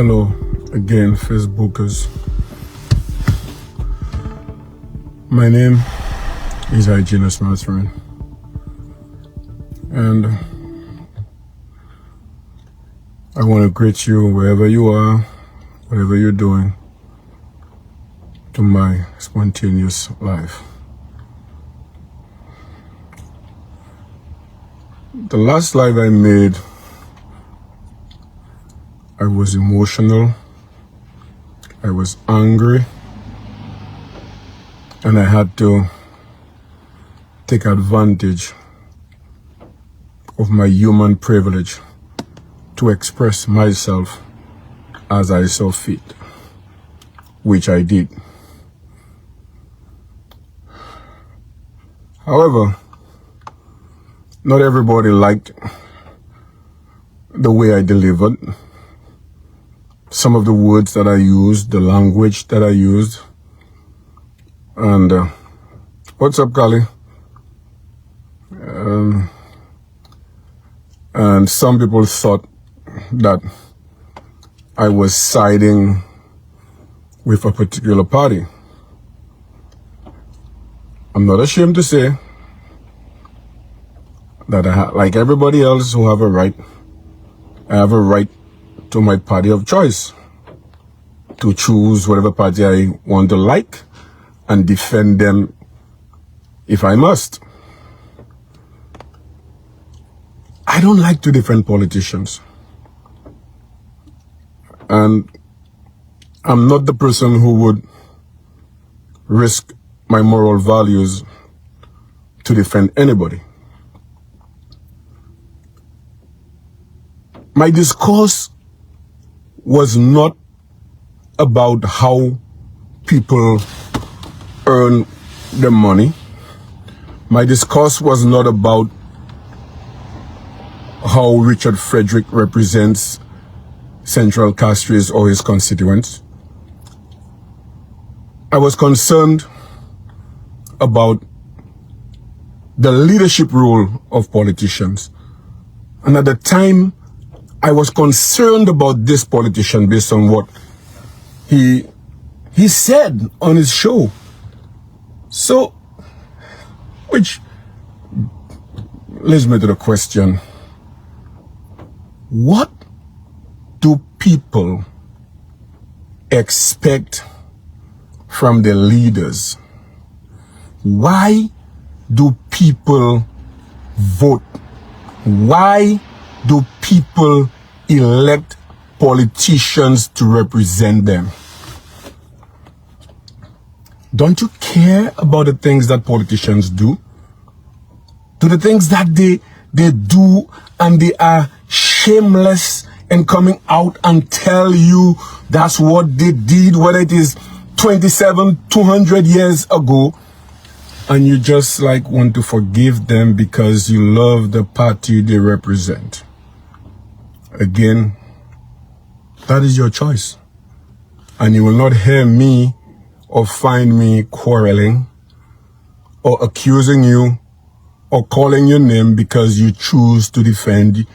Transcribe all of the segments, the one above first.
Hello again, Facebookers. My name is Hyginus Mathurin, and I want to greet you wherever you are, whatever you're doing, to my spontaneous life. The last live I made, I was emotional, I was angry, and I had to take advantage of my human privilege to express myself as I saw fit, which I did. However, not everybody liked the way I delivered. Some of the words that I used, the language that I used. And what's up, Kali? And some people thought that I was siding with a particular party. I'm not ashamed to say that like everybody else who have a right, I have a right to my party of choice, to choose whatever party I want to like and defend them if I must. I don't like to defend politicians, and I'm not the person who would risk my moral values to defend anybody. My discourse was not about how people earn their money. My discourse was not about how Richard Frederick represents Central Castries or his constituents. I was concerned about the leadership role of politicians. And at the time, I was concerned about this politician based on what he said on his show. So, which leads me to the question, what do people expect from their leaders? Why do people vote? Why do people elect politicians to represent them? Don't you care about the things that politicians do? Do the things that they do, and they are shameless in coming out and tell you that's what they did, whether it is 200 years ago, and you just like want to forgive them because you love the party they represent? Again, that is your choice. And you will not hear me or find me quarreling or accusing you or calling your name because you choose to defend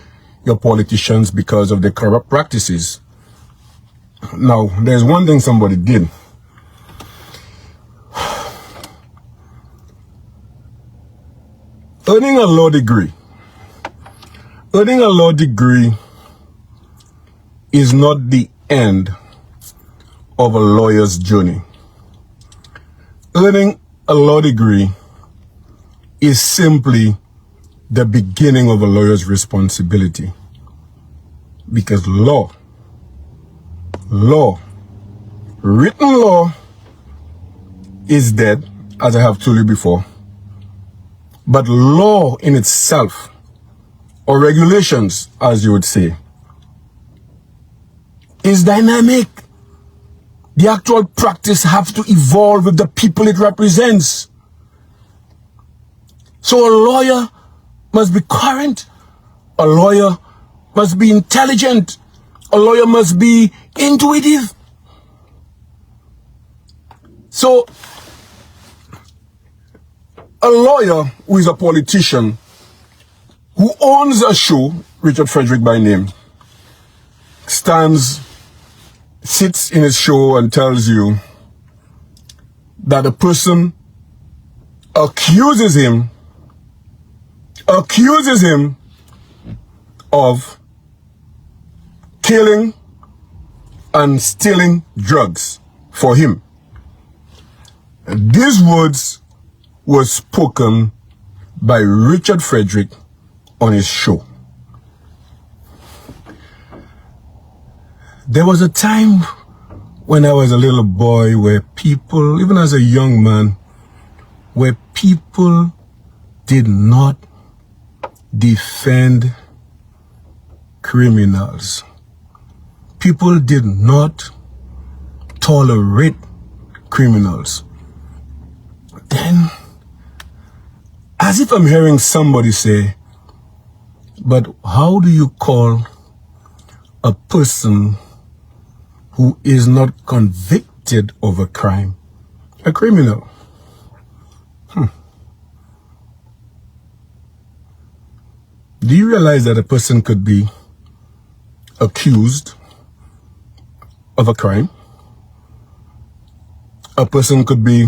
your politicians because of their corrupt practices. Now, there's one thing somebody did. Earning a law degree. Earning a law degree is not the end of a lawyer's journey. Earning a law degree is simply the beginning of a lawyer's responsibility. Because law, written law is dead, as I have told you before. But law in itself, or regulations, as you would say, is dynamic. The actual practice has to evolve with the people it represents. So a lawyer must be current. A lawyer must be intelligent. A lawyer must be intuitive. So a lawyer who is a politician, who owns a show, Richard Frederick by name, stands sits in his show and tells you that a person accuses him of killing and stealing drugs for him. And these words were spoken by Richard Frederick on his show. There was a time when I was a little boy where people, even as a young man, where people did not defend criminals. People did not tolerate criminals. Then, as if I'm hearing somebody say, but how do you call a person who is not convicted of a crime a criminal? Do you realize that a person could be accused of a crime? A person could be,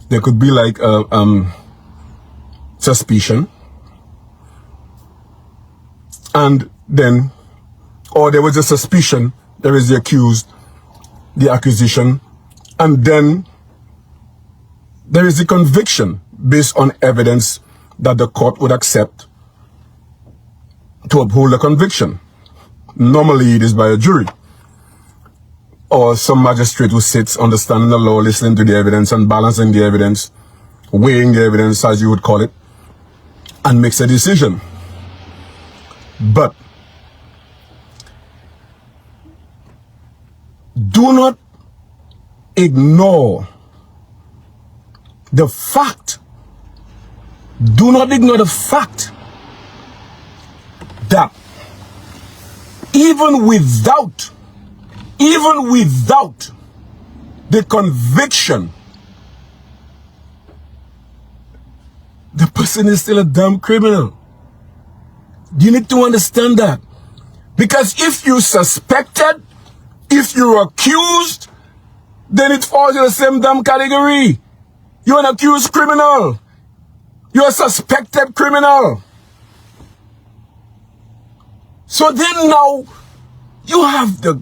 there could be like suspicion, and then, or there was a suspicion, there is the accused, the accusation, and then there is the conviction based on evidence that the court would accept to uphold the conviction. Normally it is by a jury or some magistrate who sits understanding the law, listening to the evidence and balancing the evidence, weighing the evidence, as you would call it, and makes a decision. But do not ignore the fact, that even without the conviction, the person is still a damn criminal. You need to understand that. Because if you suspected, if you're accused, then it falls in the same damn category. You're an accused criminal. You're a suspected criminal. So then now, you have the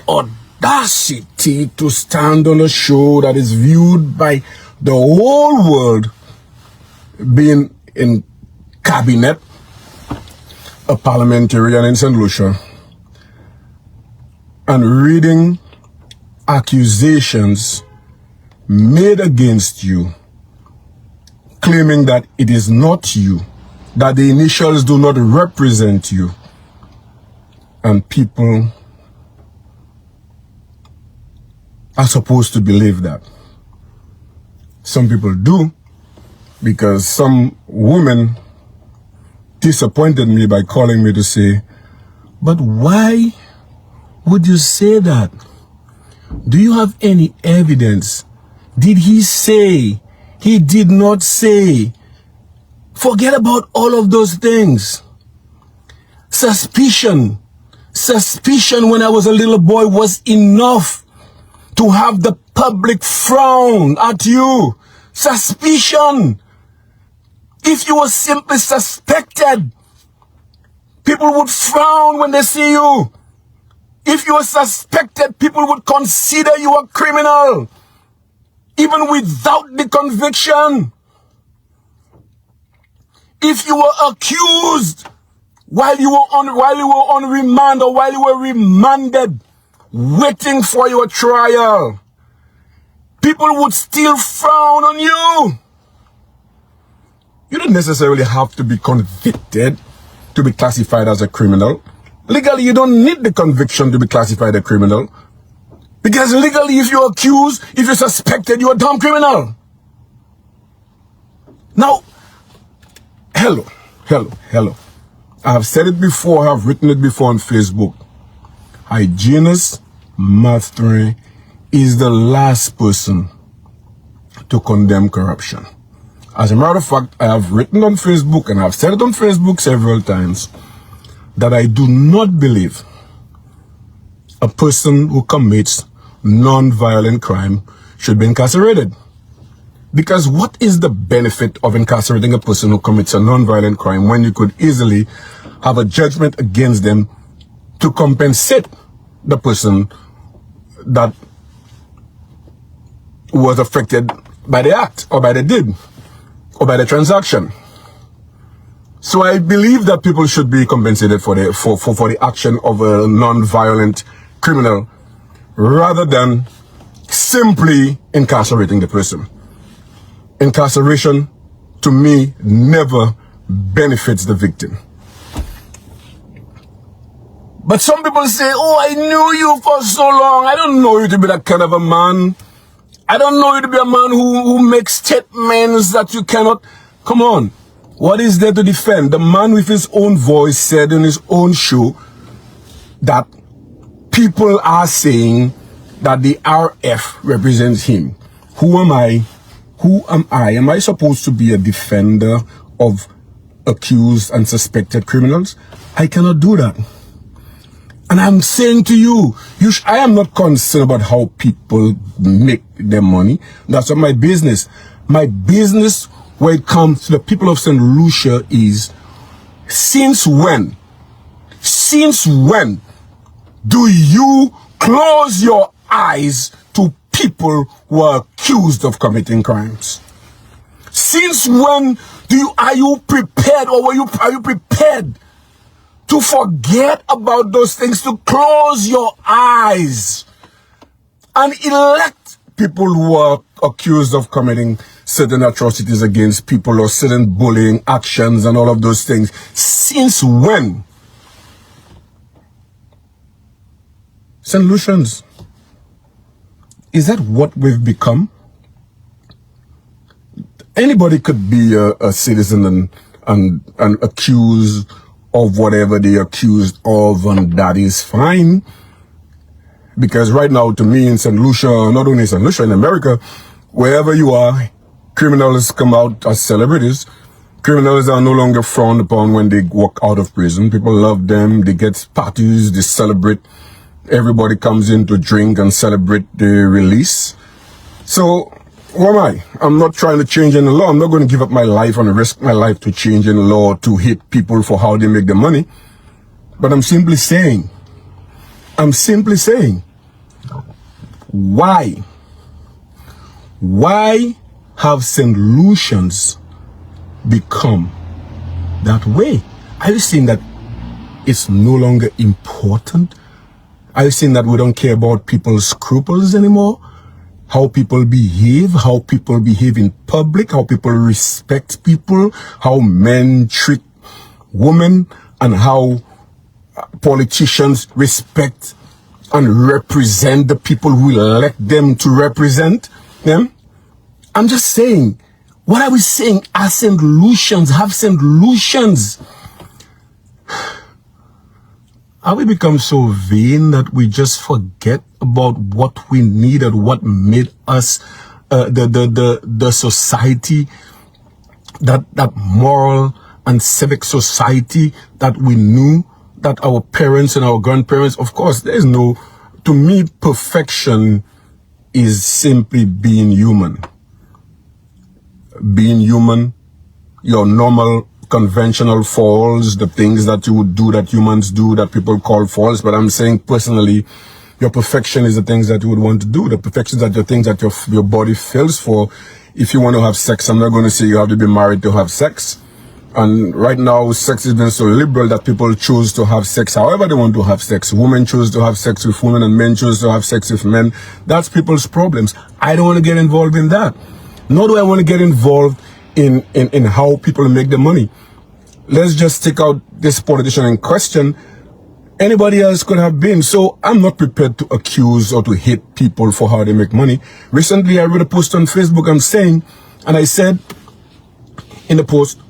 audacity to stand on a show that is viewed by the whole world, being in cabinet, a parliamentarian in St. Lucia, and reading accusations made against you, claiming that it is not you, that the initials do not represent you. And people are supposed to believe that. Some people do, because some woman disappointed me by calling me to say, but why would you say that? Do you have any evidence? Did he say? He did not say. Forget about all of those things. Suspicion when I was a little boy was enough to have the public frown at you. Suspicion. If you were simply suspected, people would frown when they see you. If you were suspected, people would consider you a criminal, even without the conviction. If you were accused while you were on remand, or while you were remanded, waiting for your trial, people would still frown on you. You don't necessarily have to be convicted to be classified as a criminal. Legally, you don't need the conviction to be classified a criminal. Because legally, if you're accused, if you're suspected, you're a damn criminal. Now, hello. I have said it before, I have written it before on Facebook. Hyginus Mathurin is the last person to condemn corruption. As a matter of fact, I have written on Facebook, and I've said it on Facebook several times, that I do not believe a person who commits non-violent crime should be incarcerated. Because what is the benefit of incarcerating a person who commits a non-violent crime when you could easily have a judgment against them to compensate the person that was affected by the act or by the deed or by the transaction? So I believe that people should be compensated for the action of a non-violent criminal rather than simply incarcerating the person. Incarceration, to me, never benefits the victim. But some people say, oh, I knew you for so long. I don't know you to be that kind of a man. I don't know you to be a man who makes statements that you cannot. Come on. What is there to defend? The man with his own voice said in his own show that people are saying that the RF represents him. Who am I? Who am I? Am I supposed to be a defender of accused and suspected criminals? I cannot do that. And I'm saying to you, I am not concerned about how people make their money. That's not my business. My business when it comes to the people of St. Lucia is, since when do you close your eyes to people who are accused of committing crimes? Since when are you prepared, or are you prepared to forget about those things, to close your eyes and elect people who are accused of committing certain atrocities against people or certain bullying actions and all of those things? Since when? St. Lucians, is that what we've become? Anybody could be a citizen and accused of whatever they're accused of, and that is fine. Because right now, to me, in St. Lucia, not only St. Lucia, in America, wherever you are, criminals come out as celebrities. Criminals are no longer frowned upon when they walk out of prison. People love them. They get parties. They celebrate. Everybody comes in to drink and celebrate the release. So, who am I? I'm not trying to change any law. I'm not going to give up my life and risk my life to change any law to hit people for how they make their money. But I'm simply saying, why have St. Lucians become that way? Are you saying that it's no longer important? Are you saying that we don't care about people's scruples anymore? How people behave in public, how people respect people, how men treat women, and how politicians respect and represent the people who elect them to represent them? I'm just saying, what are we saying? Are St. Lucians, have St. Lucians, have we become so vain that we just forget about what we needed, what made us the society, that moral and civic society that we knew, that our parents and our grandparents? Of course, there is no, to me, perfection is simply being human. Being human, your normal conventional faults, the things that you would do, that humans do, that people call faults. But I'm saying personally, your perfection is the things that you would want to do. The perfections are the things that your body feels for. If you want to have sex, I'm not going to say you have to be married to have sex. And right now, sex has been so liberal that people choose to have sex however they want to have sex. Women choose to have sex with women and men choose to have sex with men. That's people's problems. I don't want to get involved in that. Nor do I want to get involved in how people make their money. Let's just take out this politician in question. Anybody else could have been. So I'm not prepared to accuse or to hate people for how they make money. Recently, I wrote a post on Facebook. And I said in the post,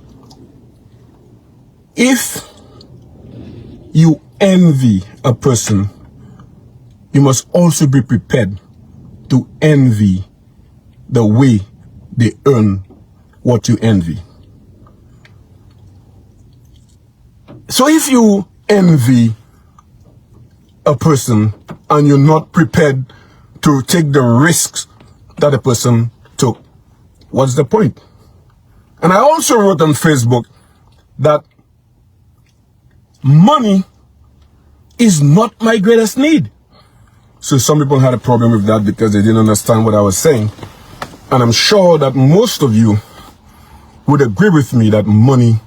if you envy a person, you must also be prepared to envy the way they earn what you envy. So if you envy a person and you're not prepared to take the risks that a person took, what's the point? And I also wrote on Facebook that money is not my greatest need. So some people had a problem with that because they didn't understand what I was saying. And I'm sure that most of you would agree with me that money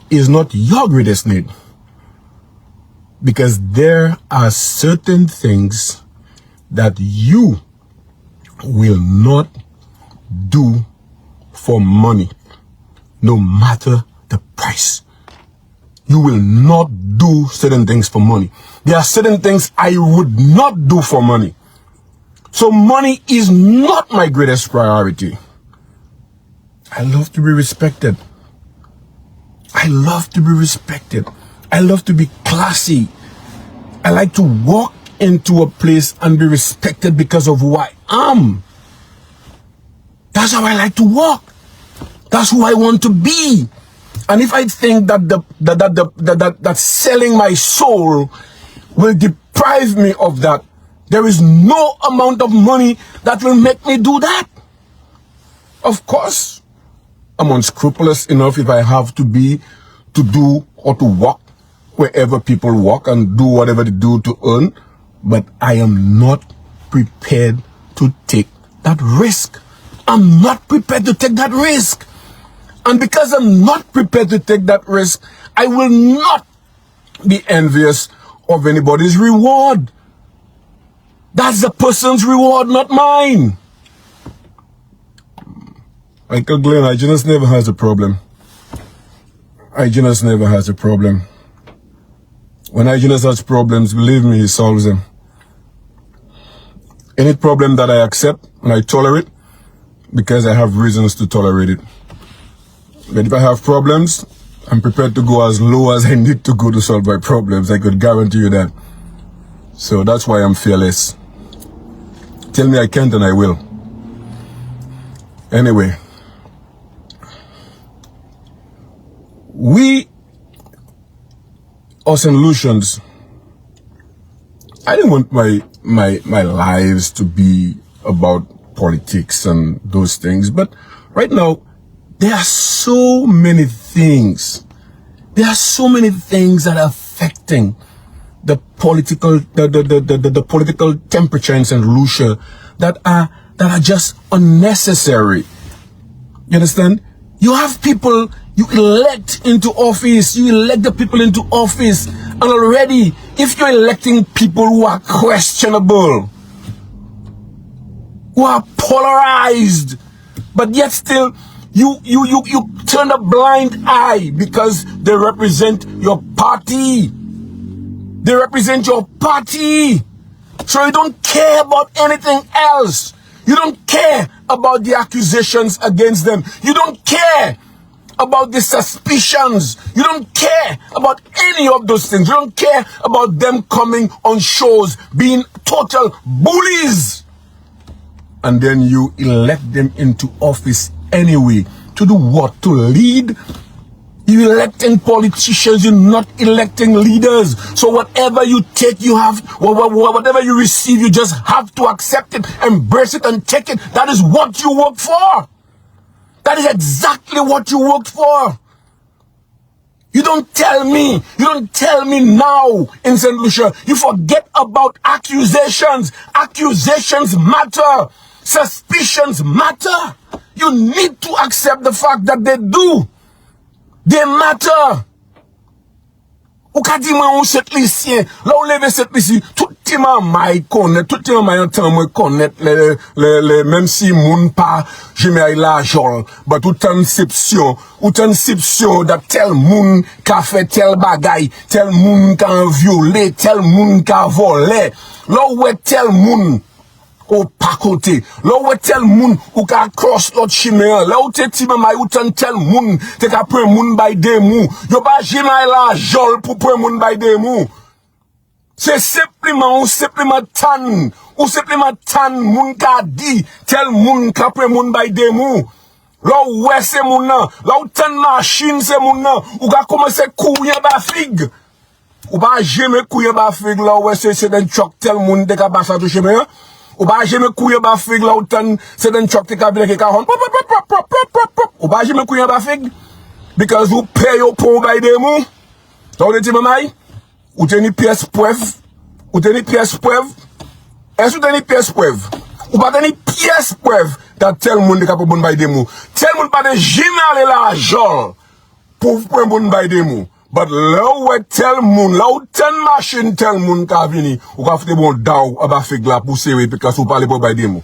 is not your greatest need. Because there are certain things that you will not do for money, no matter the price. You will not do certain things for money. There are certain things I would not do for money. So money is not my greatest priority. I love to be respected. I love to be respected. I love to be classy. I like to walk into a place and be respected because of who I am. That's how I like to walk. That's who I want to be. And if I think that that selling my soul will deprive me of that, there is no amount of money that will make me do that. Of course, I'm unscrupulous enough if I have to be, to do or to walk wherever people walk and do whatever they do to earn. But I am not prepared to take that risk. I'm not prepared to take that risk. And because I'm not prepared to take that risk, I will not be envious of anybody's reward. That's the person's reward, not mine. Michael Glenn, Hyginus never has a problem. Hyginus never has a problem. When Hyginus has problems, believe me, he solves them. Any problem that I accept and I tolerate, because I have reasons to tolerate it. But if I have problems, I'm prepared to go as low as I need to go to solve my problems. I could guarantee you that. So that's why I'm fearless. Tell me I can't and I will. Anyway. We, us St.Lucians, I didn't want my lives to be about politics and those things. But right now, there are so many things. There are so many things that are affecting the political political temperature in St. Lucia that are just unnecessary. You understand? You have people you elect into office. You elect the people into office, and already, if you're electing people who are questionable, who are polarized, but yet still you turn a blind eye because they represent your party. They represent your party. So you don't care about anything else. You don't care about the accusations against them. You don't care about the suspicions. You don't care about any of those things. You don't care about them coming on shows, being total bullies. And then you elect them into office anyway. To do what? To lead? You're electing politicians, you're not electing leaders. So whatever you take, you have, whatever you receive, you just have to accept it, embrace it, and take it. That is what you work for. That is exactly what you worked for. You don't tell me now in St. Lucia. You forget about accusations. Accusations matter. Suspicions matter. You need to accept the fact that they do. They matter. Ou ka di man ou St.Lucien, la ou leve St.Lucie, tout ti man may connaît, tout ti man may entend moi connaît, même si moun pa, jeme ay la jol, but ou transception, that tel moun ka fait tel bagay, tel moun ka violé, tel moun ka volé, la ou tel moun, ou pa côté, là où tel moun ou ka cross l'autre chimère, là où te ti mamay ou tel moun te ka prend moun bay de mou, yo ba jimay la jol pour prend moun bay de mou. C'est simplement tan moun ka di tel moun ka prend moun bay de mou. Là où c'est moun nan, là où tan machine c'est moun nan, ou ka commencer courir ba fig. Ou pas jamais couiller ba fig là ouais c'est d'un choc tel monde de ka basa toucher me. Ou pas jamais couiller ba fig là ou tan c'est d'un choc te ka vle ka hon. Ou pas jamais couiller ba fig because you pay your poor by them. So de ti mamay ou teni pièce preuve. Ou teni pièce preuve. Est-ce que teni pièce preuve? Ou pas teni pièce preuve that tel monde ka pou bon by them. Tel monde pas de jamais aller l'argent pour bon by them. But là où tel moun, là où ten machine tel moun ka vini, ou ka fite bon daw aba fig la pou sewe because ou pale pou bay demo.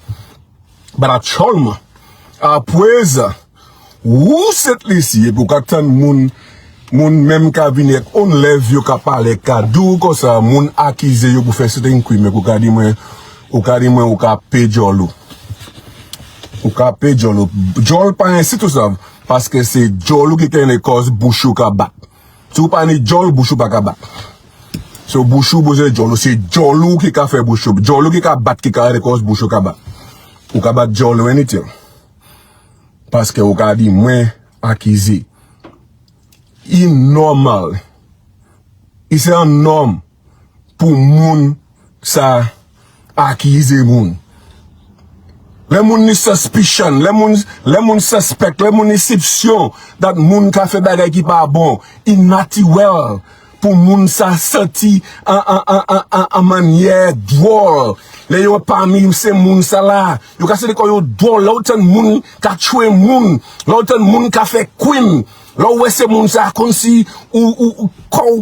But a cholma, a preza, ou set lisi pou ka ten moun même ka vini ek on lev yo ka pale ka dou ko sa moun akize yo pou fe certain crime ou ka di mwen ou ka pe jolo. Ou ka pe jolo. Jol pa ensi tout sa parce que c'est jolo qui kene cause bouchou ka bat. Si vous parlez de jol, bouchou pas bat. So bouchou bouche jol, c'est jolou qui ka fait bouchou. Jolou qui ka bat qui ka cause bouchou ka bat. Ou ka bat jol ou anything. Parce que ou ka dit moins accusé. Normal. Il c'est un norme pour moun ça accuser moun. Les moun ni suspicion, les moun suspect, les moun ni soupçon that moun ka fait bagay ki pa bon, inatural pour moun sa senti en manière drôle. Les yo parmi ces moun sa là, yo ka se de ko yo drôle, l'autre moun ka tué moun, l'autre moun ka fait queen. Là où c'est moun sa comme si ou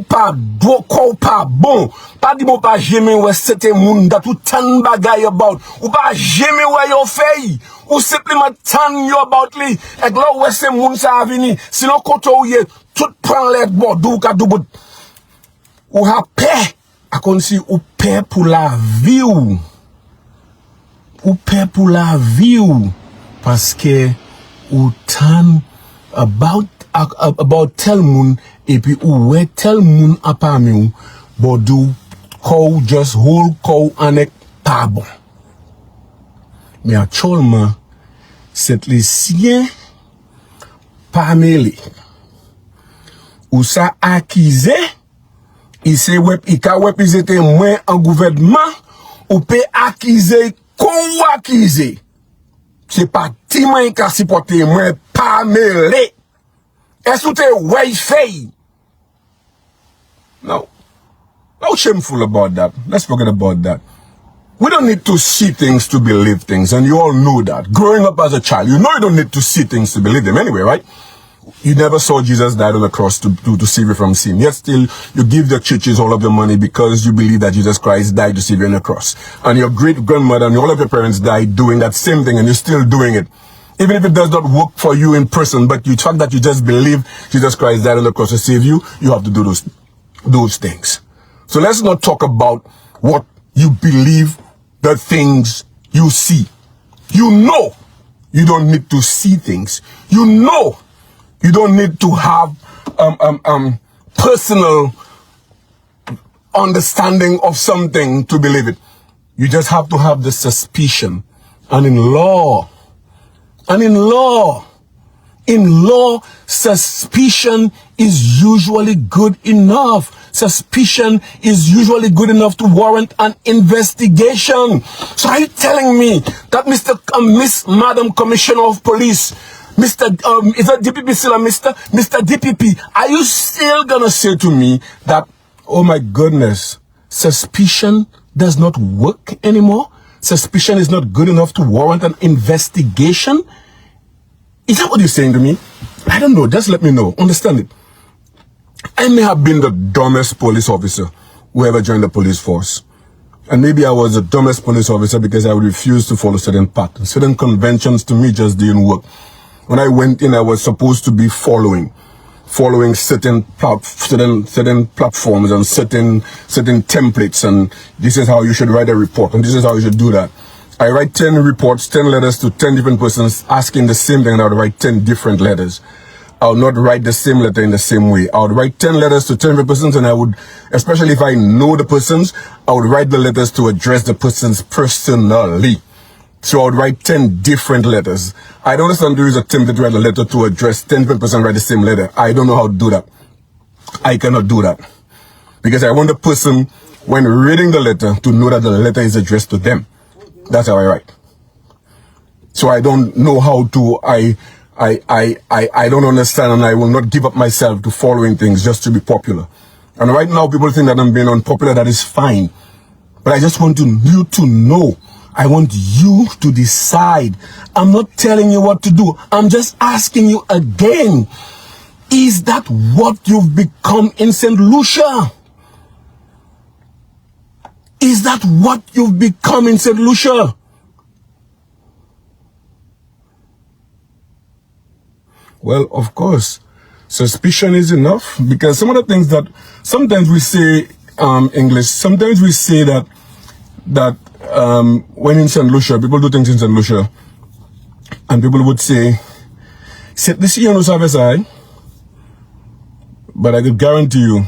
pas bon pas di bon pas jamais ouais c'était moun that ou tan bagay about ou pas jamais ouais yo fait ou simplement tan yo about li et là où c'est moun sa vini sinon koto ou ye tout prend les bordeaux ka dou ou ha paix a comme si ou paix pour la vie ou paix pour la vie ou parce que ou tan about tel moun et puis ou tel moun a parmi ou bodou kou just whole kou anek pas bon. Mais à cholma c'est les siens parmi les ou ça accusé il se wep il ka wep ils étaient moins en gouvernement ou peut accuser kou accusé c'est pas timan ka supporter moins pas mêlé. Est-ce que tu way fay? No shameful about that. Let's forget about that. We don't need to see things to believe things, and you all know that. Growing up as a child, you know you don't need to see things to believe them anyway, right? You never saw Jesus died on the cross to save you from sin. Yet still, you give the churches all of your money because you believe that Jesus Christ died to save you on the cross. And your great-grandmother and all of your parents died doing that same thing, and you're still doing it. Even if it does not work for you in person, but the fact that you just believe Jesus Christ died on the cross to save you, you have to do those things. So let's not talk about what you believe, the things you see. You know you don't need to see things. You know you don't need to have personal understanding of something to believe it. You just have to have the suspicion. And in law, suspicion is usually good enough. Suspicion is usually good enough to warrant an investigation. So are you telling me that Miss Madam Commissioner of Police, is that DPP still a Mr. DPP, are you still gonna say to me that, oh my goodness, suspicion does not work anymore? Suspicion is not good enough to warrant an investigation? Is that what you're saying to me? I don't know. Just let me know. Understand it. I may have been the dumbest police officer who ever joined the police force. And maybe I was the dumbest police officer because I would refuse to follow certain patterns. Certain conventions to me just didn't work. When I went in, I was supposed to be following certain platforms and certain templates, and this is how you should write a report, and this is how you should do that. I write 10 reports, 10 letters to 10 different persons asking the same thing, and I would write 10 different letters. I would not write the same letter in the same way. I would write 10 letters to 10 different persons, and I would, especially if I know the persons, I would write the letters to address the persons personally. So I would write 10 different letters. I don't understand there is a template to write a letter to address 10 different persons, write the same letter. I don't know how to do that. I cannot do that. Because I want the person, when reading the letter, to know that the letter is addressed to them. That's how I write. So I don't know how to, I don't understand, and I will not give up myself to following things just to be popular. And right now people think that I'm being unpopular. That is fine. But I just want you to know. I want you to decide. I'm not telling you what to do. I'm just asking you again. Is that what you've become in St. Lucia? Is that what you've become in St. Lucia? Well, of course, suspicion is enough, because some of the things that sometimes we say, English, sometimes we say that when in St. Lucia, people do things in St. Lucia, and people would say, St.Lucia no sabe sai, but I could guarantee you,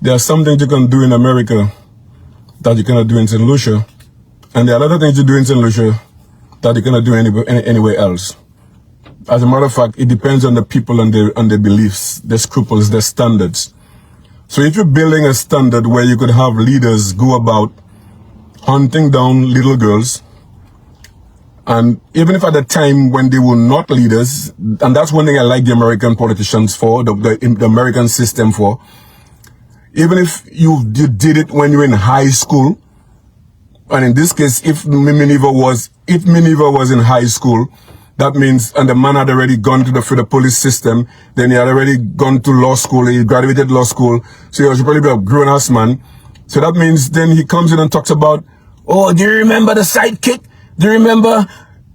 there are some things you can do in America that you cannot do in St. Lucia, and there are other things you do in St. Lucia that you cannot do anywhere else. As a matter of fact, it depends on the people and their beliefs, their scruples, their standards. So if you're building a standard where you could have leaders go about hunting down little girls, and even if at the time when they were not leaders, and that's one thing I like the American politicians for, the American system for, even if you did it when you were in high school, and in this case, if Minerva was in high school, that means, and the man had already gone to the police system, then he had already gone to law school, he graduated law school, so he was probably a grown-ass man. So that means then he comes in and talks about, oh, do you remember the sidekick? Do you remember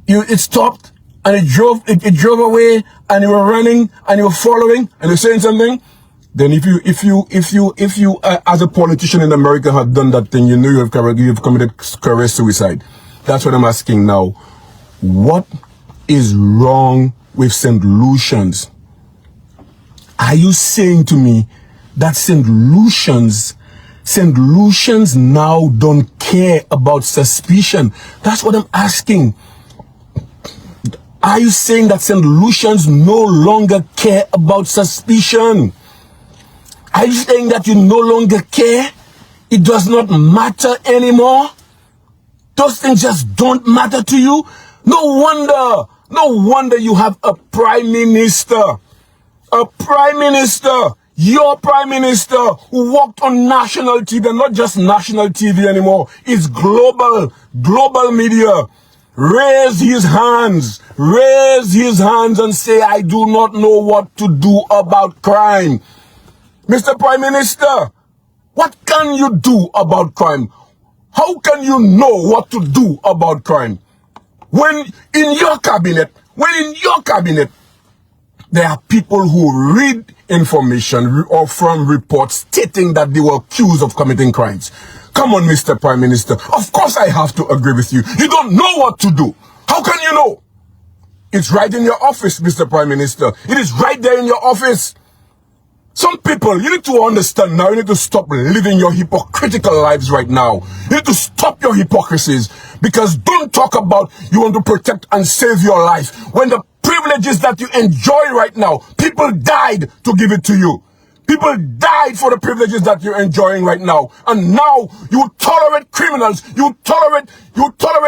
it stopped and it drove away and you were running and you were following and you're saying something? Then if you as a politician in America have done that thing, you know you've committed career suicide. That's what I'm asking now. What is wrong with St. Lucians? Are you saying to me that St. Lucians now don't care about suspicion? That's what I'm asking. Are you saying that St. Lucians no longer care about suspicion? Are you saying that you no longer care? It does not matter anymore? Those things just don't matter to you? No wonder you have a prime minister. A prime minister. Your prime minister who walked on national TV, not just national TV anymore. It's global media. Raise his hands and say, I do not know what to do about crime. Mr. Prime Minister, what can you do about crime? How can you know what to do about crime? When in your cabinet, there are people who read information or from reports stating that they were accused of committing crimes. Come on, Mr. Prime Minister. Of course I have to agree with you. You don't know what to do. How can you know? It's right in your office, Mr. Prime Minister. It is right there in your office. Some people, you need to understand now, you need to stop living your hypocritical lives right now. You need to stop your hypocrisies, because don't talk about you want to protect and save your life when the privileges that you enjoy right now, people died to give it to you. People died for the privileges that you're enjoying right now. And now you tolerate criminals. You tolerate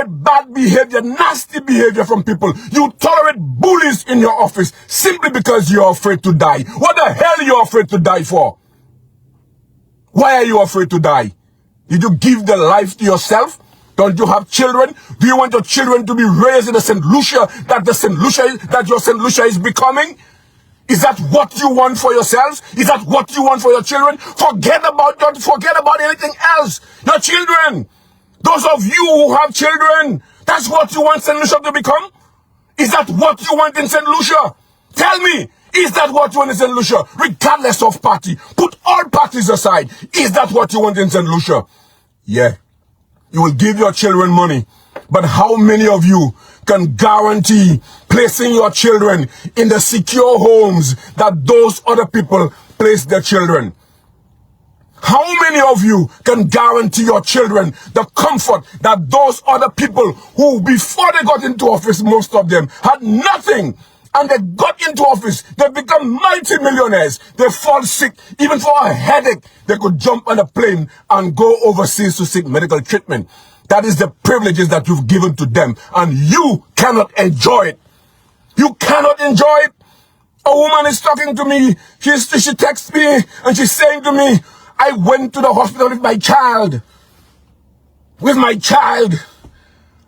bad behavior, nasty behavior from people. You tolerate bullies in your office simply because you're afraid to die. What the hell are you afraid to die for? Why are you afraid to die? Did you give the life to yourself? Don't you have children? Do you want your children to be raised in the St. Lucia that your St. Lucia is becoming? Is that what you want for yourselves? Is that what you want for your children? Forget about anything else. Your children. Those of you who have children, that's what you want St. Lucia to become? Is that what you want in St. Lucia? Tell me, is that what you want in St. Lucia? Regardless of party. Put all parties aside. Is that what you want in St. Lucia? Yeah. You will give your children money. But how many of you can guarantee placing your children in the secure homes that those other people place their children? How many of you can guarantee your children the comfort that those other people who, before they got into office, most of them had nothing, and they got into office, they become multi-millionaires. They fall sick, even for a headache, they could jump on a plane and go overseas to seek medical treatment. That is the privileges that you've given to them, and you cannot enjoy it. You cannot enjoy it. A woman is talking to me, she texts me, and she's saying to me, I went to the hospital with my child.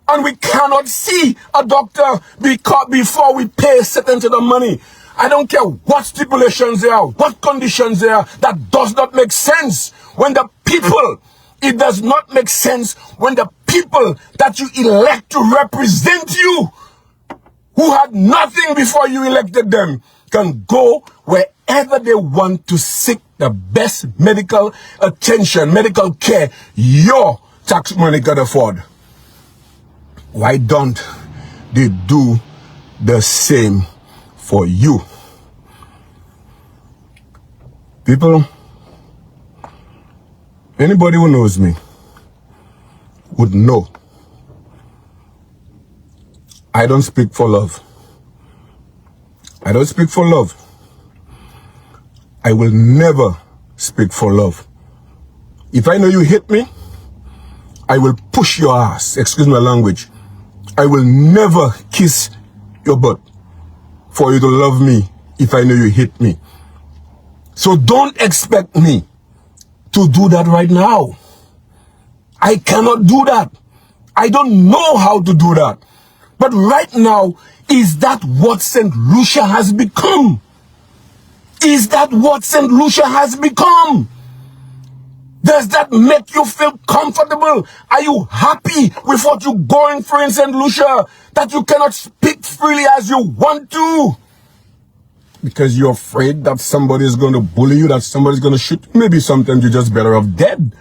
And we cannot see a doctor before we pay a certain amount of money. I don't care what stipulations there are, what conditions there are. That does not make sense. When the people, it does not make sense when the people that you elect to represent you, who had nothing before you elected them, can go wherever they want to seek the best medical attention, medical care your tax money can afford. Why don't they do the same for you? People, anybody who knows me would know I don't speak for love. I don't speak for love. I will never speak for love. If I know you hate me, I will push your ass. Excuse my language. I will never kiss your butt for you to love me if I know you hate me. So don't expect me to do that right now. I cannot do that. I don't know how to do that. But right now, is that what St. Lucia has become? Is that what St. Lucia has become? Does that make you feel comfortable? Are you happy with what you're going through in St. Lucia? That you cannot speak freely as you want to? Because you're afraid that somebody is going to bully you, that somebody's going to shoot you. Maybe sometimes you're just better off dead.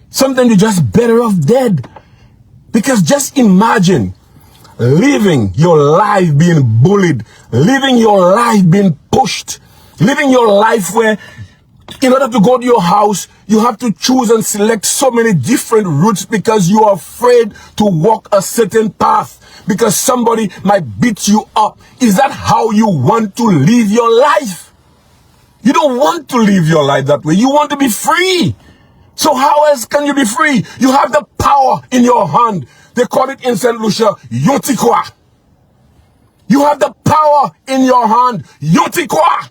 Sometimes you're just better off dead. Because just imagine living your life being bullied, living your life being pushed, living your life where in order to go to your house, you have to choose and select so many different routes because you are afraid to walk a certain path because somebody might beat you up. Is that how you want to live your life? You don't want to live your life that way. You want to be free. So how else can you be free? You have the power in your hand. They call it in St. Lucia, yotikwa. You have the power in your hand, yotikwa.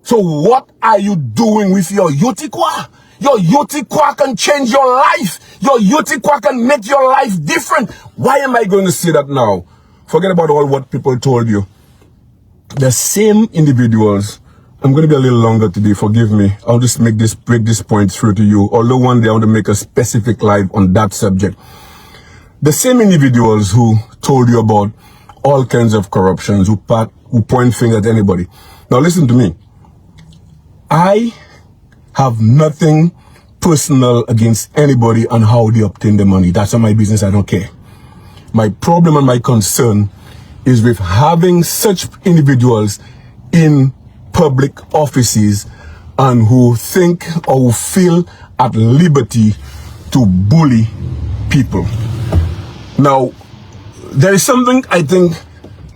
So what are you doing with your yotikwa? Your yotikwa can change your life. Your yotikwa can make your life different. Why am I going to say that now? Forget about all what people told you. The same individuals. I'm going to be a little longer today, forgive me. I'll just break this point through to you. Although one day I want to make a specific live on that subject. The same individuals who told you about all kinds of corruptions, who point fingers at anybody. Now listen to me. I have nothing personal against anybody on how they obtain the money. That's not my business. I don't care. My problem and my concern is with having such individuals in public offices and who think or who feel at liberty to bully people. Now, there is something, I think,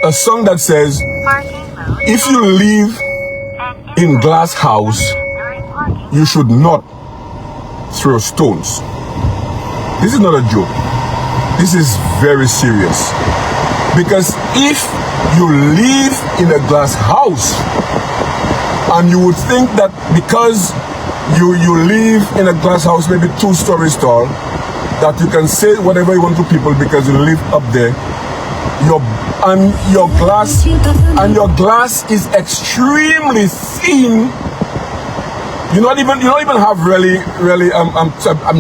a song that says, if you live in glass house, you should not throw stones. This is not a joke. This is very serious. Because if you live in a glass house, and you would think that because you live in a glass house, maybe 2 stories tall, that you can say whatever you want to people because you live up there. Your glass is extremely thin. You don't even have really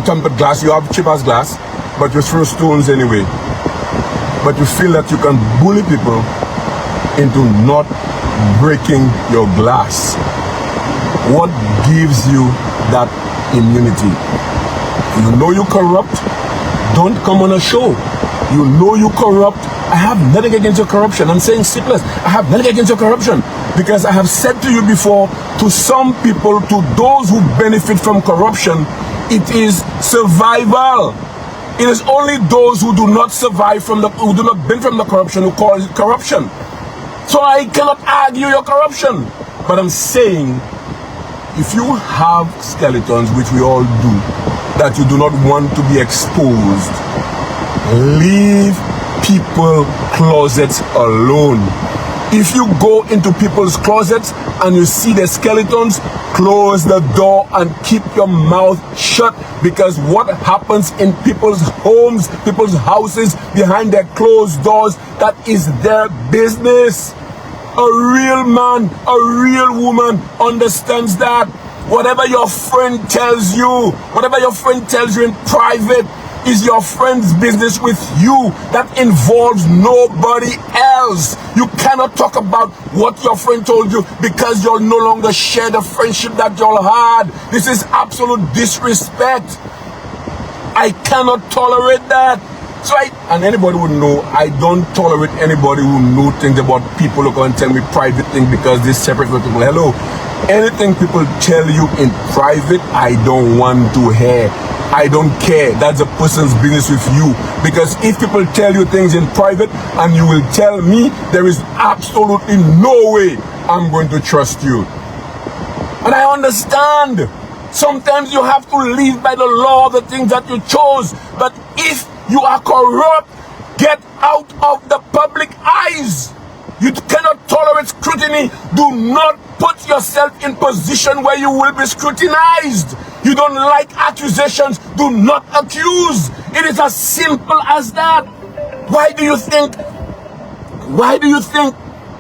tempered glass. You have cheapest glass, but you throw stones anyway. But you feel that you can bully people into not breaking your glass. What gives you that immunity? You know you corrupt, don't come on a show. You know you corrupt. I have nothing against your corruption. I'm saying simplest. I have nothing against your corruption. Because I have said to you before, to some people, to those who benefit from corruption, it is survival. It is only those who do not survive from who do not benefit from the corruption who call it corruption. So I cannot argue your corruption. But I'm saying, if you have skeletons, which we all do, that you do not want to be exposed, leave people's closets alone. If you go into people's closets and you see the skeletons, close the door and keep your mouth shut, because what happens in people's homes, people's houses, behind their closed doors, that is their business. A real man, a real woman understands that. Whatever your friend tells you, in private, is your friend's business with you. That involves nobody else. You cannot talk about what your friend told you because you'll no longer share the friendship that y'all had. This is absolute disrespect. I cannot tolerate that. So and anybody would know, I don't tolerate anybody who knows things about people who can tell me private things because they're separate from people. Hello, anything people tell you in private, I don't want to hear. I don't care. That's a person's business with you. Because if people tell you things in private and you will tell me, there is absolutely no way I'm going to trust you. And I understand. Sometimes you have to live by the law of the things that you chose. But if you are corrupt, get out of the public eyes. You cannot tolerate scrutiny. Do not put yourself in position where you will be scrutinized. You don't like accusations. Do not accuse. It is as simple as that. Why do you think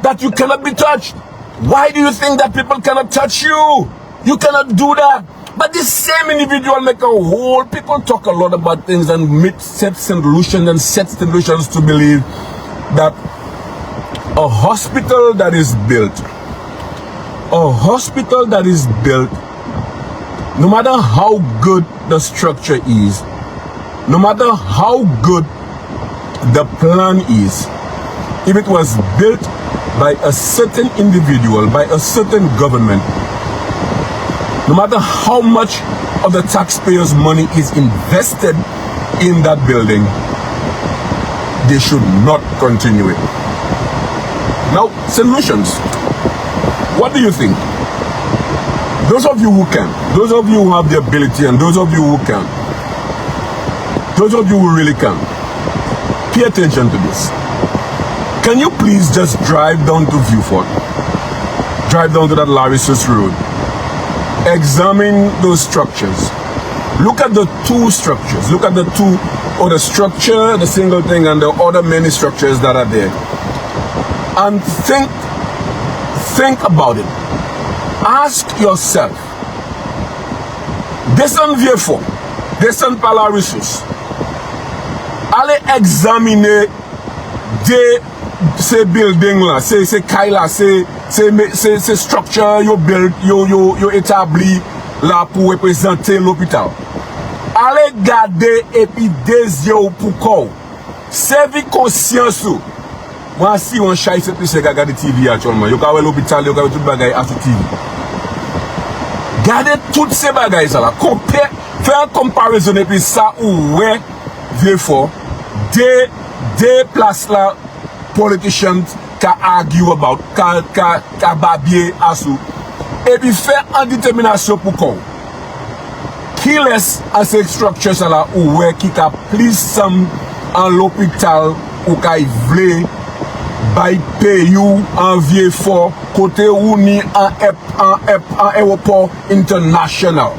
that you cannot be touched? Why do you think that people cannot touch you? You cannot do that. But this same individual make a whole, people talk a lot about things and set St. Lucians and set St. Lucians to believe that a hospital that is built, no matter how good the structure is, no matter how good the plan is, if it was built by a certain individual, by a certain government, no matter how much of the taxpayers' money is invested in that building, they should not continue it. Now, St. Lucians, what do you think? Those of you who can, those of you who have the ability, and those of you who can, those of you who really can, pay attention to this. Can you please just drive down to Viewfort, drive down to that Larissus Road, examine those structures, look at the two structures, look at the two, or the structure, the single thing, and the other many structures that are there, and think about it. Ask yourself, descend Viewfort, descend par Larissus, allez examiner ces buildings là, ces cailles là, ces structures yo build, yo établi là pour représenter l'hôpital. Allez garder et puis des yeux pour quoi. Servi conscience ou. Moi si on chaise c'est plus regarder TV actuellement. Yo ka wè l'hôpital, yo ka wè tout bagay à TV. Gardez toutes ces bagailles là. Fais un comparaison et puis ça ou ouais Viewfort des places là politicians can argue about, can babye asou. Et puis faire en détermination pour quoi. Qui laisse à ces structures là ou ouais qui ka please some en l'hôpital ou ka vle by pay you en Viewfort côté ou ni en aéroport international.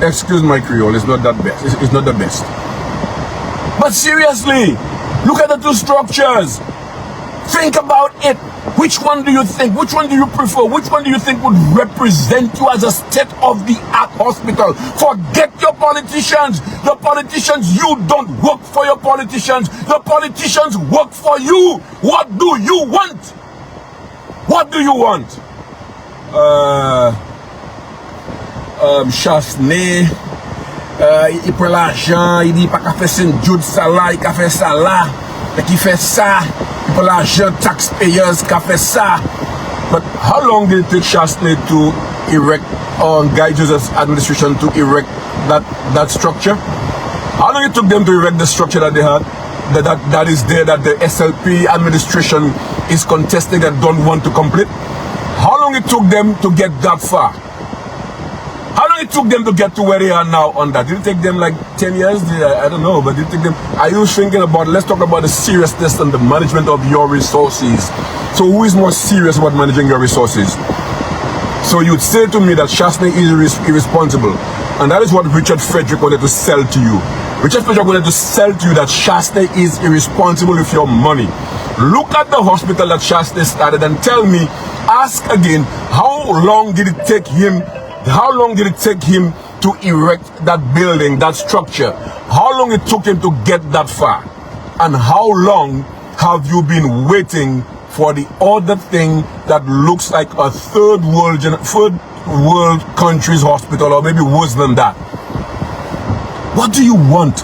Excuse my Creole, it's not that best. It's not the best. But seriously, look at the two structures. Think about it. Which one do you think? Which one do you prefer? Which one do you think would represent you as a state-of-the-art hospital? Forget your politicians. Your politicians, you don't work for your politicians. Your politicians work for you. What do you want? What do you want? Chasné. Il prend l'argent, il dit pas qu'à faire Saint-Jude ça là, il qu'à faire ça là, et qui fait ça, il prend l'argent taxpayers qu'à faire ça. But how long did it take Chasné to erect, or Guy Joseph's administration to erect that structure? How long it took them to erect the structure that they had? that is there that the SLP administration is contesting and don't want to complete? How long it took them to get that far? How long it took them to get to where they are now on that? Did it take them like 10 years? I don't know, but did it take them? Are you thinking about, let's talk about the seriousness and the management of your resources. So who is more serious about managing your resources? So you'd say to me that Shastney is irresponsible. And that is what Richard Frederick wanted to sell to you. Richard Frederick wanted to sell to you that Shastney is irresponsible with your money. Look at the hospital that Shastney started and tell me, ask again, how long did it take him to erect that building, that structure? How long it took him to get that far? And how long have you been waiting for the other thing that looks like a third world country's hospital, or maybe worse than that? What do you want?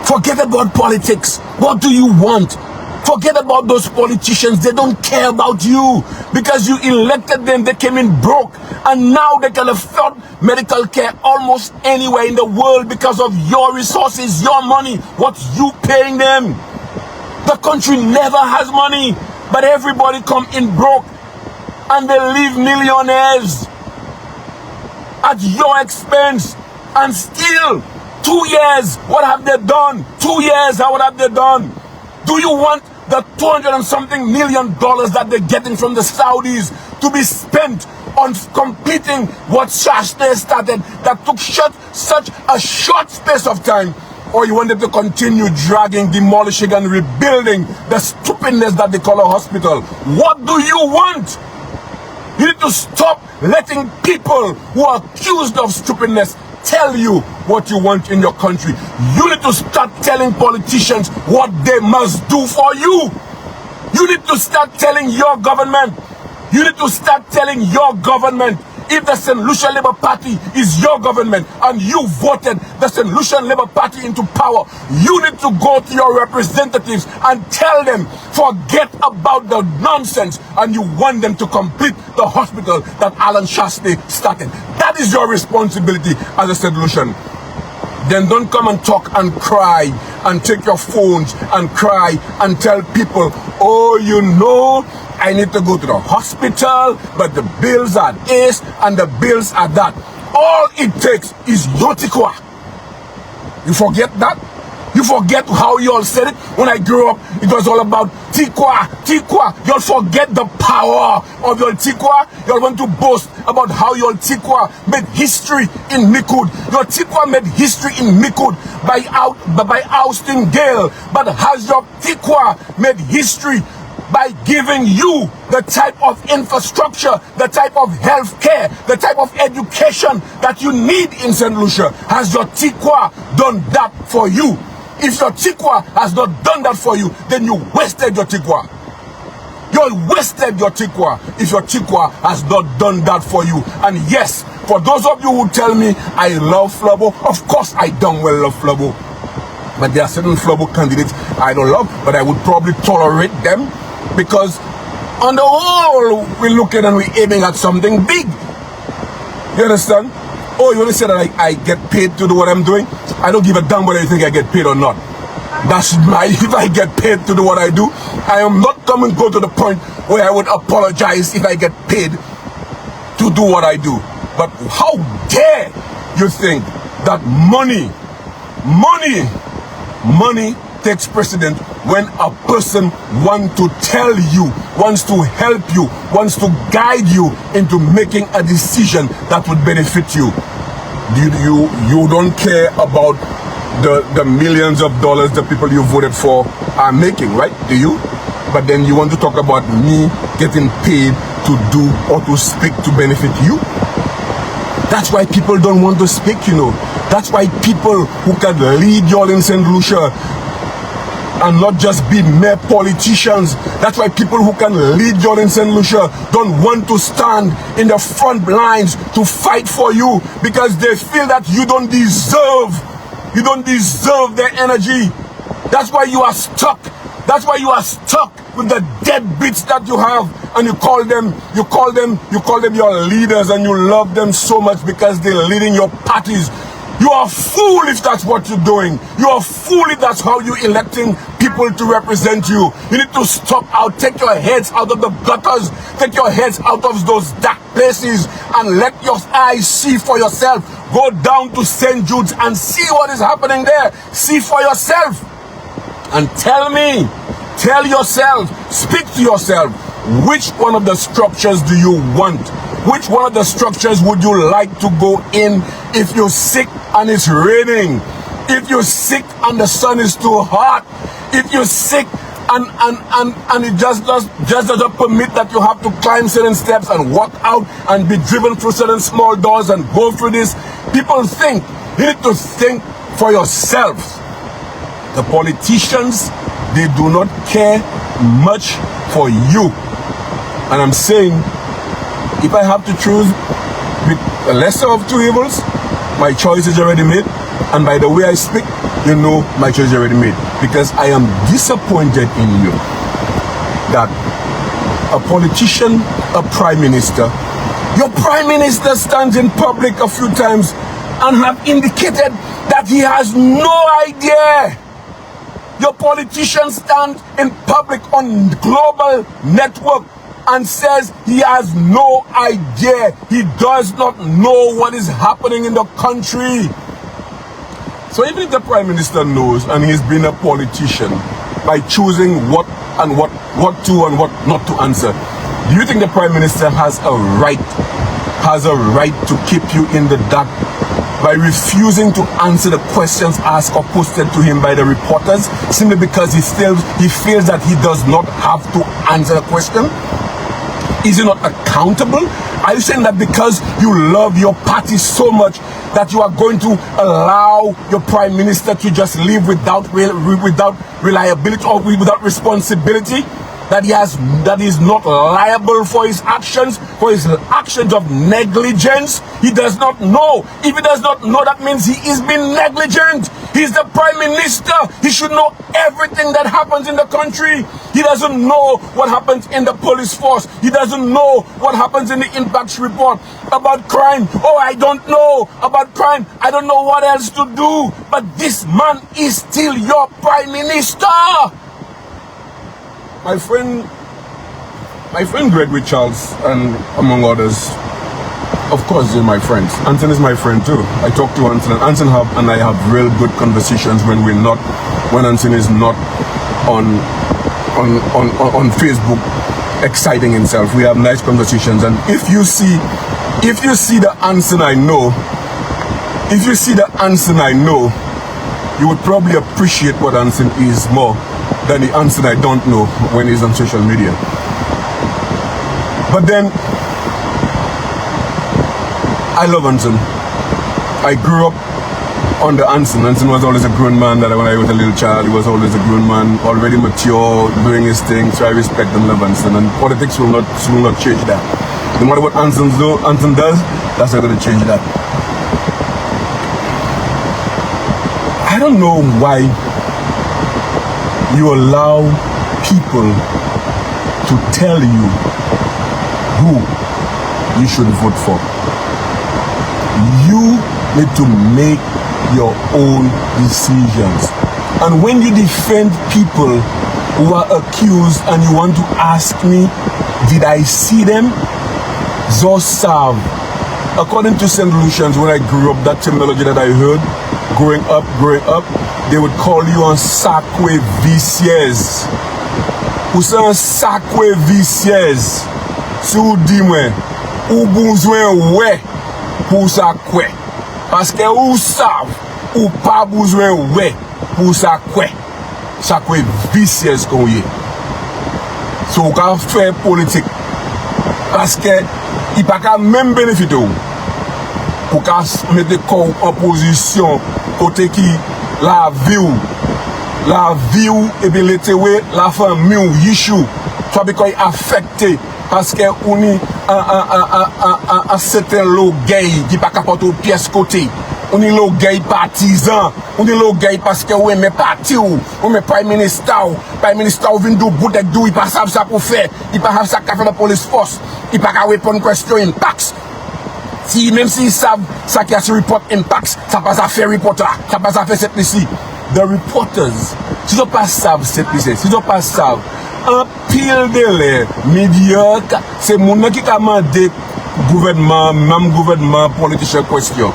Forget about politics. What do you want? Forget about those politicians. They don't care about you because you elected them. They came in broke and now they can afford medical care almost anywhere in the world because of your resources, your money, what you paying them. The country never has money, but everybody come in broke and they leave millionaires at your expense. And still 2 years, what have they done? 2 years, what have they done? Do you want the $200 and something million that they're getting from the Saudis to be spent on completing what Shastney started that took such a short space of time? Or you want them to continue dragging, demolishing and rebuilding the stupidness that they call a hospital? What do you want? You need to stop letting people who are accused of stupidness tell you what you want in your country. You need to start telling politicians what they must do for you. You need to start telling your government. You need to start telling your government. If the St.Lucia Labour Party is your government and you voted the St.Lucian Labour Party into power, you need to go to your representatives and tell them, forget about the nonsense, and you want them to complete the hospital that Alan Shastney started. That is your responsibility as a St.Lucian. Then don't come and talk and cry and take your phones and cry and tell people, oh, you know, I need to go to the hospital, but the bills are this and the bills are that. All it takes is yotikwa. You forget that? You forget how you all said it? When I grew up, it was all about tikwa, tikwa. You'll forget the power of your tikwa. You'll want to boast about how your tikwa made history in Mikud. Your tikwa made history in Mikud by ousting Gale. But has your tikwa made history by giving you the type of infrastructure, the type of health care, the type of education that you need in St. Lucia? Has your tikwa done that for you? If your tikwa has not done that for you, then you wasted your tikwa. You wasted your tikwa if your tikwa has not done that for you. And yes, for those of you who tell me I love Flabo, of course I don't well love Flabo. But there are certain Flabo candidates I don't love, but I would probably tolerate them because on the whole, we're looking and we're aiming at something big. You understand? Oh, you want to say that I get paid to do what I'm doing? I don't give a damn whether you think I get paid or not. That's my, if I get paid to do what I do, I am not coming to go to the point where I would apologize if I get paid to do what I do. But how dare you think that money takes precedent when a person wants to tell you, wants to help you, wants to guide you into making a decision that would benefit you. You don't care about the millions of dollars the people you voted for are making, right? Do you? But then you want to talk about me getting paid to do or to speak to benefit you? That's why people don't want to speak, you know. That's why people who can lead y'all in St. Lucia and not just be mere politicians. That's why people who can lead y'all in St. Lucia don't want to stand in the front lines to fight for you because they feel that you don't deserve their energy. That's why you are stuck. That's why you are stuck with the deadbeats that you have, and you call them your leaders, and you love them so much because they're leading your parties. You are a fool if that's what you're doing. You are a fool if that's how you're electing people to represent you. You need to stop out. Take your heads out of the gutters. Take your heads out of those dark places and let your eyes see for yourself. Go down to St. Jude's and see what is happening there. See for yourself. And tell me, tell yourself, speak to yourself, which one of the structures do you want? Which one of the structures would you like to go in if you're sick and it's raining? If you're sick and the sun is too hot? If you're sick and it just doesn't permit that you have to climb certain steps and walk out and be driven through certain small doors and go through this? People think. You need to think for yourselves. The politicians, they do not care much for you. And I'm saying, if I have to choose with the lesser of two evils, my choice is already made. And by the way I speak, you know my choice is already made. Because I am disappointed in you that a politician, a prime minister, your prime minister stands in public a few times and have indicated that he has no idea. Your politician stands in public on global network and says he has no idea. He does not know what is happening in the country. So even if the prime minister knows and he's been a politician by choosing what to and what not to answer, do you think the prime minister has a right to keep you in the dark by refusing to answer the questions asked or posted to him by the reporters simply because he feels that he does not have to answer the question? Is he not accountable? Are you saying that because you love your party so much that you are going to allow your prime minister to just live without reliability or without responsibility? That he is not liable for his actions of negligence? He does not know. If he does not know, that means he is being negligent. He's the prime minister. He should know everything that happens in the country. He doesn't know what happens in the police force. He doesn't know what happens in the impacts report about crime. Oh, I don't know about crime. I don't know what else to do. But this man is still your prime minister. My friend Gregory Charles, and among others, of course, they're my friends. Anson is my friend too. I talk to Anson, and Anson and I have real good conversations when Anson is not on Facebook exciting himself. We have nice conversations, and if you see the Anson I know, you would probably appreciate what Anson is more than the Anson I don't know when he's on social media. But then, I love Anson. I grew up under Anson. Anson was always a grown man. That when I was a little child, he was always a grown man, already mature, doing his thing. So I respect and love Anson. And politics will not change that. No matter what Anson does, that's not going to change that. I don't know why you allow people to tell you who you should vote for. You need to make your own decisions. And when you defend people who are accused and you want to ask me, did I see them? Zosav. According to St. Lucians, when I grew up, that terminology that I heard growing up, they would call you un sacre vicieuse. Ou se un sacre vicieuse. Si ou di mwen, ou besoin ouais pour ça quoi. Parce que ou savent, ou pas besoin ouais pour ça quoi. Sacre vicieuse qu'on y est. So ou ka faire politique. Parce que il pas ka même bénéfice ou. Pour ka mettre corps en position côté qui la vie ou et bien l'été la famille ou issue soit because affecté parce que on est un certain lot gay qui pas capable aux pièces côté on est lot gay partisan on est lot gay parce que ouais mais parti ou mais prime minister vient du bout de dou il pas ça pour faire il pas ça qu'a fait la police force il pas répondre question impacts même s'ils savent ça qui a ce report impact, ça pas à faire report là, ça pas à faire cette ici. The reporters, si ils pas savent cette ici, si ils pas savent, en pile de l'air, médiocre, c'est mon qui a demandé gouvernement, même gouvernement, politicien question.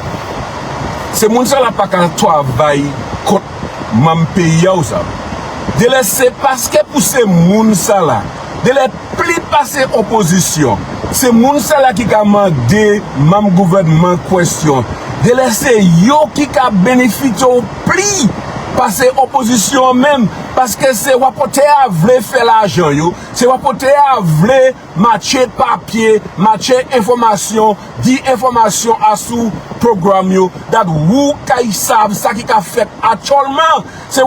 C'est mon seul pas quand travail contre mon pays ou ça. De laisser parce que pour ces moun ça là, de les plus passer opposition. C'est moun ça là qui a demandé même gouvernement question. De laisser yo qui a bénéficié au plus passer opposition même parce que c'est wapote à vle faire l'argent yo, c'est wapote à vle matcher papier, matcher information, dit information à sous programme yo that who kay savent ça qui a fait actuellement c'est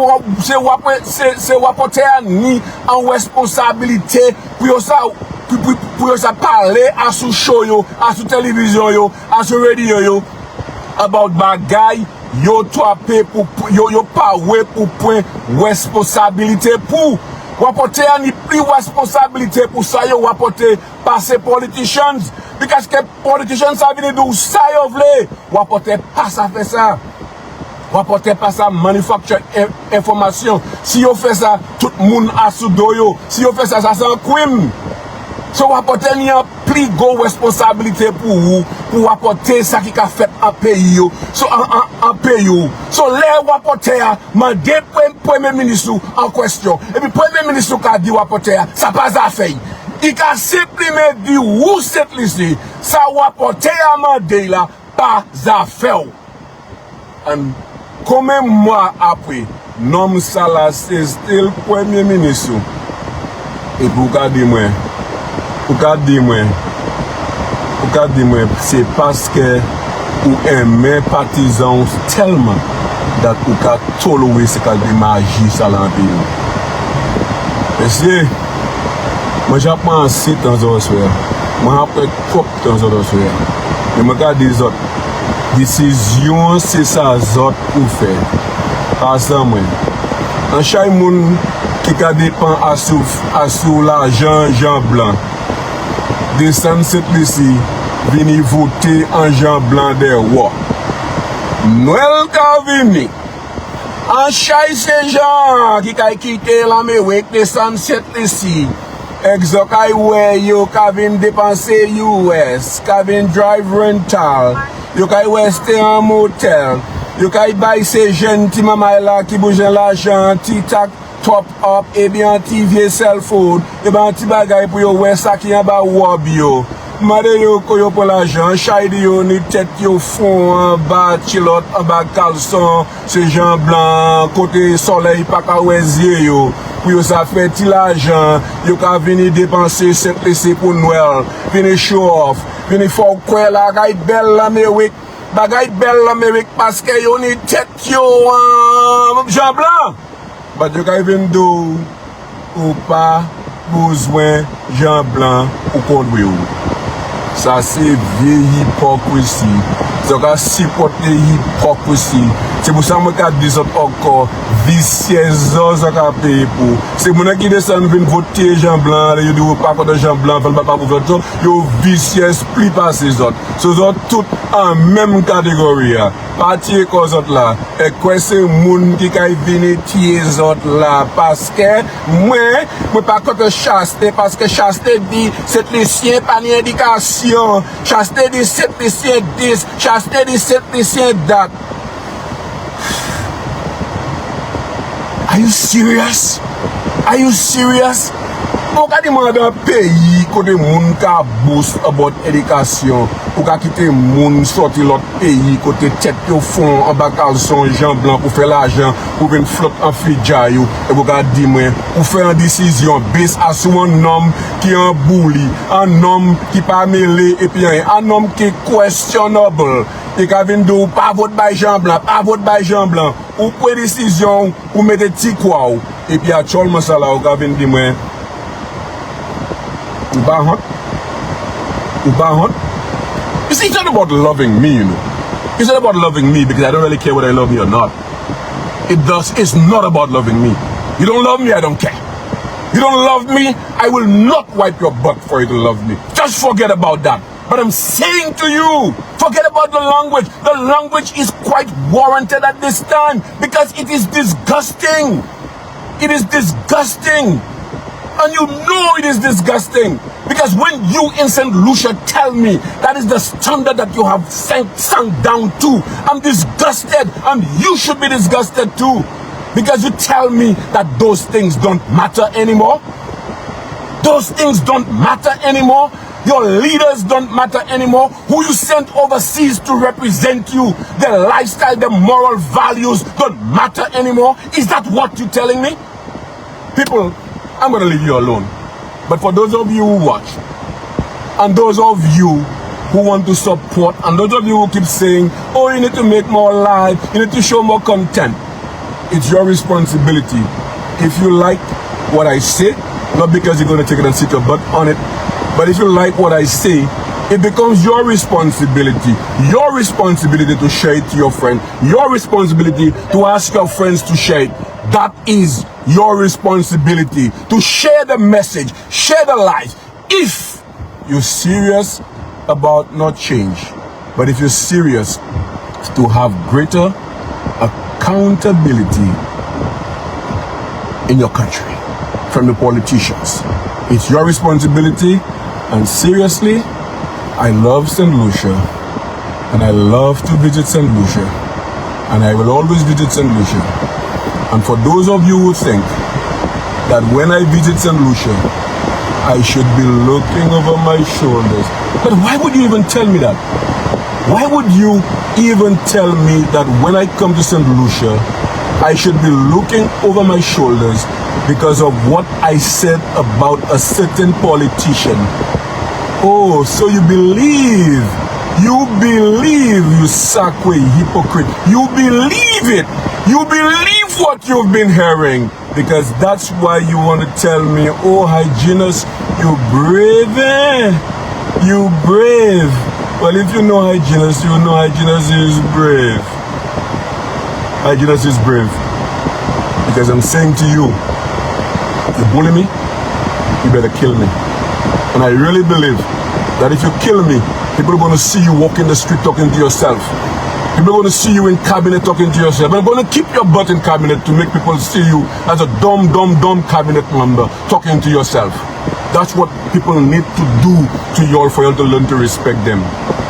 wapote à ni en responsabilité pour ça parler à sous show yo, à sous télévision yo, à sous radio yo about bagay yo toapé pour yo pas ouais pour point responsabilité pour wapote ni plus responsabilité pour ça yo wapote passer politicians because que politicians ça vient de ça yo vle wapote pas ça fait ça wapote pas ça manufacture information si yo fait ça tout monde a sous doyo si yo fait ça c'est un crime. So apporter ni un plus gros responsabilité pour vous pour apporter ça qui a fait en pays so en pays so les apporter mandé premier ministre en question et puis premier ministre qui a dit apporter ça pas à faire il a simplement dit où cette liste ça apporter à mandé là pas à faire and combien mois après nom ça là c'est still premier ministre et pour garder moi Regardez-moi, c'est parce que vous aimez partisans tellement que vous pouvez tolérer ce qu'il y a de magie ça dans le pays. Monsieur, moi j'apprends assez de temps en temps, moi j'apprends trop de temps en temps. Mais je regarde les autres. Décision, c'est ça autres pour faire. Par exemple, un chaque monde qui dépend à sous l'argent Jean Blanc. De St.Lucia venir voter en Jean Blanc des rois. Noël Calvini, en chai ces gens qui a quitté l'Amérique de St.Lucia, exokai where you can dépenser US, can drive rental, you can stay en motel, you can buy ces jeunes petits mamas là qui bougent l'argent, tic-tac, top up, et bien TV cell phone, et bien petit bagay pour yo ouais ça qui en bas wob yo. Made yo ko yo pour l'argent, chaide yo ni tête yo fond en bas chilote, en bas caleçon, c'est Jean Blanc, côté soleil pas ka wèzier yo. Pour yo ça fait ti l'argent, yo ka venir dépenser cette laisser pour Noël, venir show off, venir faire quoi la gay belle l'Amérique, bagay belle l'Amérique parce que yo ni tête yo Jean Blanc. But you can even do ou pas besoin Jean Blanc pour conduire. Ça c'est vieille hypocrisie. Ça va supporter hypocrisie. C'est pour ça que je dis encore vicieuse ça qu'a payé pour. C'est mon qui descend venir voter Jean Blanc, ils disent pas contre Jean Blanc, veulent pas pour voter. Yo vicieuse plus pas ces autres. Ces autres tout en même catégorie. Parti cause autres là. Et quoi c'est moun qui a venir tirer les autres là parce que moi pas contre chasteté parce que chasteté dit c'est les siens pas ni indication. Chasteté dit c'est les siens 10, chasteté dit c'est les siens date. Are you serious? Are you serious? Pour qu'à demander un pays côté moun ka boost about éducation, pour qu'à quitter moun sortir l'autre pays côté tête au fond en bas caleçon Jean Blanc pour faire l'argent pour venir flotte en fidja yo et pour qu'à dire moi pour faire une décision based sur un homme qui est un bully, un homme qui pas mêlé et puis un homme qui est questionable et qui vient de pas vote by Jean Blanc, pas vote by Jean Blanc ou pour décision ou mettre petit quoi et puis actuellement ça là ou qui vient dire moi you hunt? You see, it's not about loving me, you know. It's not about loving me because I don't really care whether you love me or not. It's not about loving me. You don't love me, I don't care. You don't love me, I will not wipe your butt for you to love me. Just forget about that. But I'm saying to you, forget about the language. The language is quite warranted at this time because it is disgusting. It is disgusting. And you know it is disgusting. Because when you in St. Lucia tell me that is the standard that you have sunk down to, I'm disgusted, and you should be disgusted too. Because you tell me that those things don't matter anymore. Those things don't matter anymore. Your leaders don't matter anymore. Who you sent overseas to represent you, their lifestyle, their moral values don't matter anymore. Is that what you're telling me? People, I'm going to leave you alone. But for those of you who watch, and those of you who want to support, and those of you who keep saying, oh, you need to make more live, you need to show more content, it's your responsibility. If you like what I say, not because you're going to take it and sit your butt on it, but if you like what I say, it becomes your responsibility to share it to your friend, your responsibility to ask your friends to share it. That is your responsibility to share the message, share the light. If you're serious about not change, but if you're serious to have greater accountability in your country from the politicians, it's your responsibility. And seriously, I love St. Lucia, and I love to visit St. Lucia, and I will always visit St. Lucia. And for those of you who think that when I visit St. Lucia, I should be looking over my shoulders, but why would you even tell me that? Why would you even tell me that when I come to St. Lucia, I should be looking over my shoulders because of what I said about a certain politician? Oh, so you believe, you sacque hypocrite, you believe it, you believe what you've been hearing, because that's why you want to tell me, oh, Hyginus, you brave, you brave. Well, if you know Hyginus, you know Hyginus is brave. Hyginus is brave. Because I'm saying to you, you bully me, you better kill me. And I really believe that if you kill me, people are going to see you walking the street talking to yourself. People are going to see you in cabinet talking to yourself. And I'm going to keep your butt in cabinet to make people see you as a dumb cabinet member talking to yourself. That's what people need to do to you all for you to learn to respect them.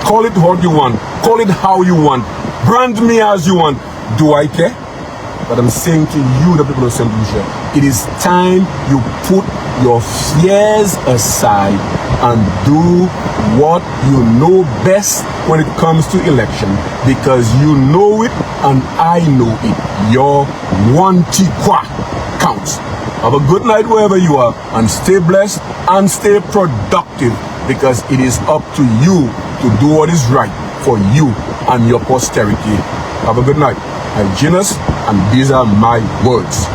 Call it what you want. Call it how you want. Brand me as you want. Do I care? But I'm saying to you, the people of St. Lucia, it is time you put your fears aside and do what you know best when it comes to election, because you know it and I know it. Your one tikwa counts. Have a good night wherever you are, and stay blessed and stay productive, because it is up to you to do what is right for you and your posterity. Have a good night. Hyginus, and these are my words.